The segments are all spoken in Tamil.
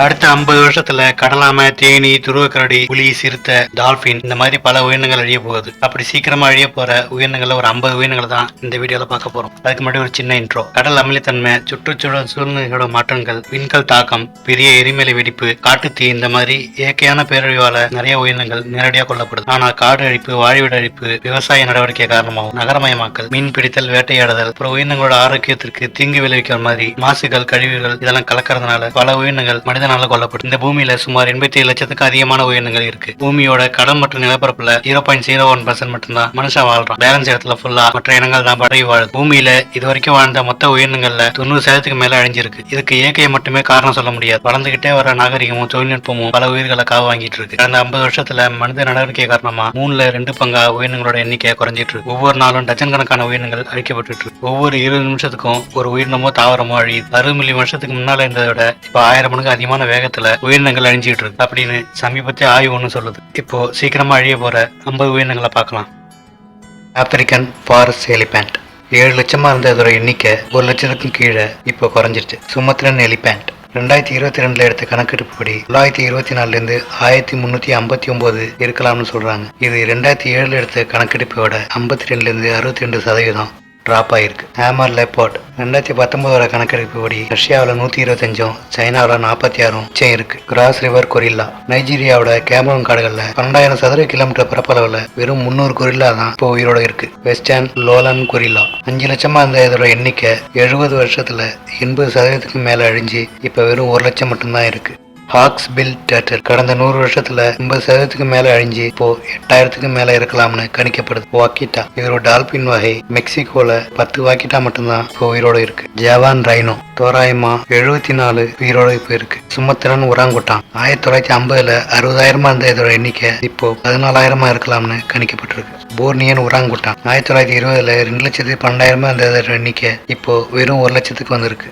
அடுத்த 50 வருஷத்துல கடலாம, தேனி, துருவக்கரடி, புலி, சிறுத்தை, டால்பின் இந்த மாதிரி பல உயிரினங்கள் அழிய போகுது. அப்படி சீக்கிரமா அழிய போற உயிரினங்கள்ல ஒரு 50 உயிரினங்களை தான் இந்த வீடியோல பார்க்க போறோம். அதுக்கு முன்னாடி ஒரு சின்ன இன்ட்ரோ. கடல் அமிலத்தன்மை, சுற்றுச்சூழல் சூழ்நிலையோட மாற்றங்கள், விண்கல் தாக்கம், பெரிய எரிமலை வெடிப்பு, காட்டுத்தீ இந்த மாதிரி இயற்கையான பேரழிவால நிறைய உயிரினங்கள் நேரடியாக கொல்லப்படுது. ஆனா காடு அழிப்பு, வாழ்விட அழிப்பு, விவசாய நடவடிக்கை காரணமாகவும் நகரமயமாக்கல், மீன் பிடித்தல், வேட்டையாடுதல், அப்புறம் உயிரினங்களோட ஆரோக்கியத்திற்கு தீங்கு விளைவிக்கிற மாதிரி மாசுகள், கழிவுகள் இதெல்லாம் கலக்கறதுனால பல உயிரினங்கள் மனிதனால கொல்லப்படும். இந்த பூமியில சுமார் 87 லட்சத்துக்கு அதிகமான உயிரினங்கள் இருக்கு. பூமியோட கடல் மற்றும் நிலப்பரப்புல 0.01% மட்டும்தான் மனுஷன் வாழ்றான். பேலன்ஸ் இடத்துல ஃபுல்லா மற்ற இனங்கள் தான் பரவி வாழுது. பூமியில இதுவரைக்கும் வாழ்ந்த மொத்த உயிரினங்கள்ல 90% மேல அழிஞ்சிருக்கு. இதுக்கு இயற்கையை மட்டுமே காரணம் சொல்ல முடியாது. வளர்ந்துகிட்டே வர நாகரிகமும் தொழில்நுட்பமும் பல உயிர்களை காவு வாங்கிட்டு இருக்கு. கடந்த 50 வருஷத்துல மனித நடவடிக்கை காரணமா 2 பங்கா உயிரினங்களோட எண்ணிக்கை குறைஞ்சிட்டு இருக்கு. ஒவ்வொரு நாளும் டஜன் கணக்கான உயிரினங்கள் அழிக்கப்பட்டு இருக்கு. ஒவ்வொரு 20 நிமிஷத்துக்கும் ஒரு உயிரினமோ தாவரமோ அழியுது. 60 மில்லியன் வருஷத்துக்கு முன்னால இருந்ததை விட இப்ப 1000 மடங்கு அதிகமான வேகத்துல உயிரினங்கள் அழிஞ்சிட்டு இருக்கு அப்படின்னு சமீபத்திய ஆய்வு ஒண்ணு சொல்லுது. இப்போ சீக்கிரமா அழிய போற 50 உயிரினங்களை பார்க்கலாம். ஆப்பிரிக்கன் ஃபாரஸ்ட் எலிபேண்ட் 7 லட்சமா இருந்த இதோட எண்ணிக்கை 1 லட்சத்துக்கும் கீழே இப்போ குறைஞ்சிருச்சு. சுமத்ரன் எலிபேண்ட் 2022 எடுத்த கணக்கெடுப்புப்படி 1924 இருந்து 1359 இருக்கலாம்னு சொல்றாங்க. இது 2007 எடுத்த கணக்கெடுப்போட 52 இருந்து 62% டிராப் ஆயிருக்கு. ஹேமர் லெப்பர்ட் 2019 கணக்கெடுப்புப்படி ரஷ்யாவில் 125, சைனாவில் 46 இருக்கு. கிராஸ் ரிவர் கொரில்லா நைஜீரியாவோட கேமரூன் காடுகள்ல 12,000 சதுர கிலோமீட்டர் பரப்பளவுல வெறும் 300 கொரில்லா தான் இப்போ உயிரோட இருக்கு. வெஸ்டர்ன் லோலன் கொரில்லா 5 லட்சமா இருந்த இதோட எண்ணிக்கை 70 வருஷத்துல 80% மேல அழிஞ்சு இப்ப வெறும் 1 லட்சம் மட்டும்தான் இருக்கு. ஹாக்ஸ் பில் டர்ட்டில் கடந்த 100 வருஷத்துல 80% மேல அழிஞ்சு இப்போ 8000 மேல இருக்கலாம்னு கணிக்கப்படுது. வாக்கிட்டா இதோட டால்பின் வகை. மெக்சிகோல 10 வாக்கிட்டா மட்டும்தான் இப்போ உயிரோட இருக்கு. ஜாவான் ரைனோ தோராயமா 74 உயிரோட இப்போ இருக்கு. சுமத்திரன் உராங்குட்டான் 1950ல 60,000 இருந்த இதோட எண்ணிக்கை இப்போ 14,000 இருக்கலாம்னு கணிக்கப்பட்டிருக்கு. போர்னியன் உராங்குட்டான் 1920ல 2,12,000 இருந்த இதோட எண்ணிக்கை இப்போ வெறும் 1 லட்சத்துக்கு வந்திருக்கு.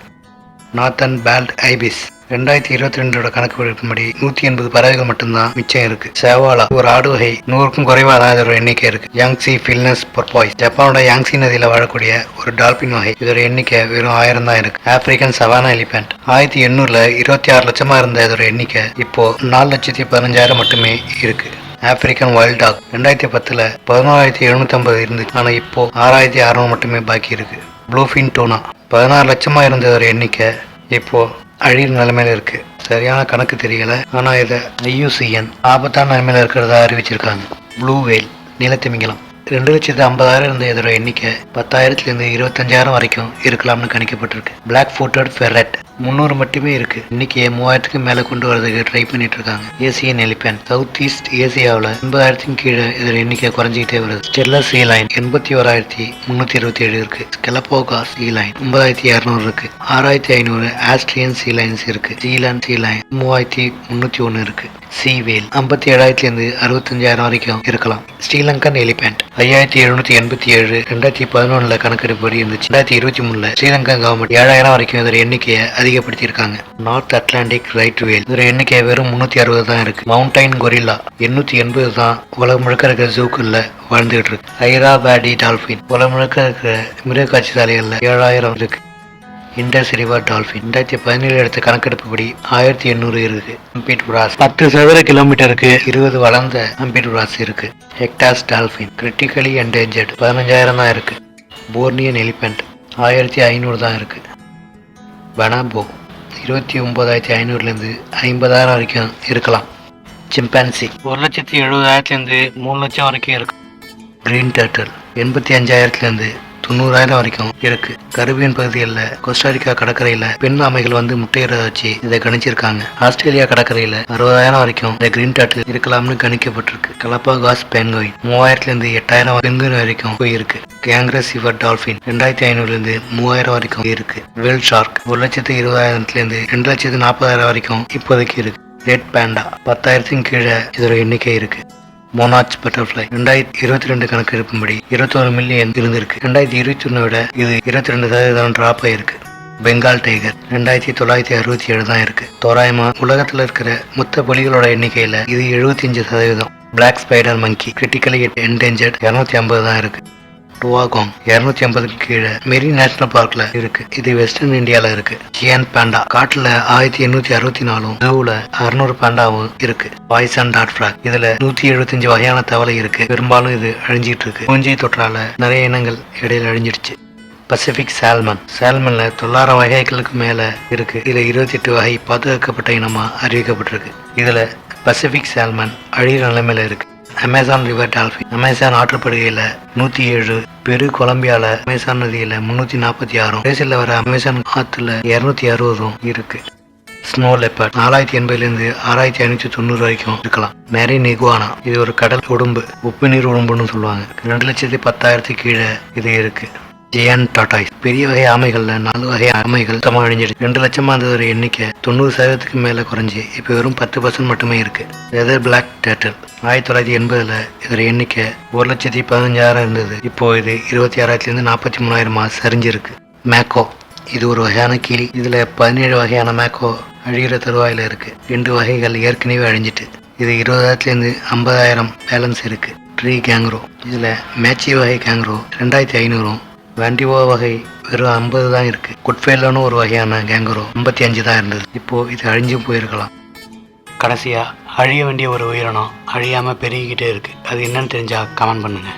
நார்த்தன் பேல்ட் ஐபிஸ் 2022 கணக்கு வழக்கும்படி 180 பறவைகள் மட்டும்தான் மிச்சம் இருக்கு. சேவாலா ஒரு ஆடு வகை 100க்கும் குறைவாக தான் இதோட எண்ணிக்கை இருக்கு. யாங்ஸி ஃபில்னஸ் பொர்பாய்ஸ் ஜப்பானோட யாங்ஸி நதியில வாழக்கூடிய ஒரு டால்பின் வகை. இதோட எண்ணிக்கை வெறும் 1000 தான் இருக்கு. ஆப்பிரிக்கன் சவானா எலிபென்ட் 1800ல 26 லட்சமா இருந்த இதோட எண்ணிக்கை இப்போ 4,15,000 மட்டுமே இருக்கு. ஆப்பிரிக்கன் வைல்ட் டாக் 2010ல 11,750 இருந்து ஆனா இப்போ 6,600 மட்டுமே பாக்கி இருக்கு. ப்ளூஃபின் டூனா 16 லட்சமா இருந்த ஒரு எண்ணிக்கை இப்போ அழியிற நிலைமையில இருக்கு. சரியான கணக்கு தெரியல, ஆனா இதை IUCN ஆபத்தான நிலைமையில இருக்கிறதா அறிவிச்சிருக்காங்க. ப்ளூ வேல் நிலத்திமிங்கலம் 2,50,000 இருந்த இதோட எண்ணிக்கை 10,000 இருந்து 25,000 வரைக்கும் இருக்கலாம்னு கணிக்கப்பட்டிருக்கு. பிளாக் ஃபுட்டட் ஃபெர்ரெட் 300 மட்டுமே இருக்கு. எண்ணிக்கையை 3,000 மேல கொண்டு வரதுக்கு ட்ரை பண்ணிட்டு இருக்காங்க. ஏசியன் எலிபென்ட் சவுத் ஈஸ்ட் ஏசியாவில் 80,000 கீழே இதோட எண்ணிக்கை குறைஞ்சிக்கிட்டே வருது. ஸ்டெல்லர் சீ லைன் 81,327 இருக்கு. ஸ்கெலபோகா சீ லைன் 9,200 இருக்கு. 6,500 ஆஸ்ட்ரியன் சீ லைன்ஸ் இருக்கு. ஜீலாண்ட் சீ லைன் 3,301 இருக்கு. சீ வேல் 57,000 இருந்து 65,000 வரைக்கும் இருக்கலாம். ஸ்ரீலங்கன் எலிபென்ட் 5,787 2011 கணக்கெடுப்படி இருந்துச்சு. 2023 ஸ்ரீலங்கா கவர்மெண்ட் 7,000 வரைக்கும் இதோட எண்ணிக்கையை அதிகப்படுத்தியிருக்காங்க. நார்த் அட்லாண்டிக் ரைட் வேல் இதோட எண்ணிக்கை வெறும் 360 தான் இருக்கு. மவுண்டைன் கொரில்லா 880 தான் உலகம் முழுக்க இருக்கிற ஜூக்குள்ள வாழ்ந்துகிட்டு இருக்கு. ஐராபாடி டால்பின் உலகம் முழுக்க இருக்கிற மிருக காட்சி சாலைகள்ல 7,000 இருக்கு. இண்டஸ் ரிவர் டால்பின் 2017 எடுத்த கணக்கெடுப்புப்படி 1,800 இருக்கு. அம்பிட்புராஸ் 10 சதுர கிலோமீட்டருக்கு 20 வளர்ந்த அம்பிட்புராஸ் இருக்கு. ஹெக்டாஸ் டால்பின் கிரிட்டிக்கலி என்டேஞ்சர்ட் 15,000 தான் இருக்கு. போர்னியன் எலிபென்ட் 1,500 தான் இருக்கு. பனாபோ 29,500 இருந்து 50,000 வரைக்கும் இருக்கலாம். சிம்பான்சி 1,70,000 இருந்து 3 லட்சம் வரைக்கும் இருக்கு. கிரீன் டர்ட்டில் 85,000 இருந்து 90,000 வரைக்கும் இருக்கு. கரிபியன் பகுதிகளில் கோஸ்டாரிக்கா கடற்கரையில பெண் ஆமைகள் வந்து முட்டையிட வச்சு இதை கணிச்சிருக்காங்க. ஆஸ்திரேலியா கடற்கரையில 60,000 வரைக்கும் இந்த கிரீன் டர்ட்டில் இருக்கலாம்னு கணிக்கப்பட்டிருக்கு. கலப்பாகாஸ் பென்குயின் 3,000 இருந்து 8,000 பென்குயின் வரைக்கும் இருக்கு. கேங்க்ரஸ் ரிவர் டால்பின் 2,500 இருந்து 3,000 வரைக்கும் இருக்கு. வேல் ஷார்க் 1,20,000 இருந்து 2,40,000 வரைக்கும் இப்போதைக்கு இருக்கு. ரெட் பேண்டா 10,000 கீழே இதோட எண்ணிக்கை இருக்கு. மோனாச் பட்டர்ஃப்ளை 2022 கணக்கெடுப்பும்படி 21 மில்லியன் இருந்திருக்கு. 2021 விட இது 22% டிராப் ஆயிருக்கு. பெங்கால் டைகர் 2,967 தான் இருக்கு. தோராயமா உலகத்துல இருக்கிற மொத்த புலிகளோட எண்ணிக்கையில இது 75%. பிளாக் ஸ்பைடர் மங்கி கிரிட்டிக்கலி என்டேஞ்சர்ட் 250 தான் இருக்கு. டுவாகோங் 250 கீழே மெரி நேஷனல் பார்க்ல இருக்கு. இது வெஸ்டர்ன் இந்தியால இருக்கு. ஜியான் பாண்டா காட்டுல 1864 ஜூல 600 பாண்டாவும் இருக்கு. பாய்சன் டாட் ஃபிராக் இதுல 175 வகையான தவளை இருக்கு. பெரும்பாலும் இது அழிஞ்சிட்டு இருக்கு. பூஞ்சை தொற்றால நிறைய இனங்கள் இடையில அழிஞ்சிடுச்சு. பசிபிக் சால்மன்ல 900 வகைகளுக்கு மேல இருக்கு. இதுல 28 வகை பாதுகாக்கப்பட்ட இனமா அறிவிக்கப்பட்டிருக்கு. இதுல பசிபிக் சால்மன் அழிகிற நிலைமையில இருக்கு. அமேசான் ரிவர் டால்பின் அமேசான் ஆற்றுப்படுகையில 107, பெரு கொலம்பியால அமேசான் நதியில 346, பிரேசில்ல வர அமேசான் ஆத்துல 260 இருக்கு. ஸ்னோ லெப்பர்ட் 4080 6590 வரைக்கும் இருக்கலாம். மெரின் இகுவானா இது ஒரு கடல் உடும்பு, உப்பு நீர் உடும்புன்னு சொல்லுவாங்க. 2,10,000 கீழே இது இருக்கு. ஜியான் டாட்டாய்ஸ் பெரிய வகை ஆமைகள்ல 4 வகை ஆமைகள் சுத்தமாக அழிஞ்சிடுச்சு. 2 லட்சமா இருந்தது ஒரு எண்ணிக்கை 90% மேல குறைஞ்சி இப்போ வெறும் 10% மட்டுமே இருக்கு. வெதர் பிளாக் டேர்ட்டில் 1980 இதோட எண்ணிக்கை 1,15,000 இருந்தது. இப்போ இது 26,000 43,000 சரிஞ்சிருக்கு. மேக்கோ இது ஒரு வகையான கிளி. இதுல 17 வகையான மேக்கோ அழிகிற தருவாயில இருக்கு. 2 வகைகள் ஏற்கனவே அழிஞ்சிட்டு. இது 20,000 50,000 பேலன்ஸ் இருக்கு. ட்ரீ கேங்க்ரோ இதுல மேச்சி வகை கேங்க்ரோ 2,500, வேண்டிவோ வகை வெறும் 50 தான் இருக்கு. குட்ஃபேலோன்னு ஒரு வகையான கேங்கரோ 55 தான் இருந்தது. இப்போ இது அழிஞ்சும் போயிருக்கலாம். கடைசியா அழிய வேண்டிய ஒரு உயிரினம் அழியாம பெருகிக்கிட்டே இருக்கு. அது என்னன்னு தெரிஞ்சா கமெண்ட் பண்ணுங்க.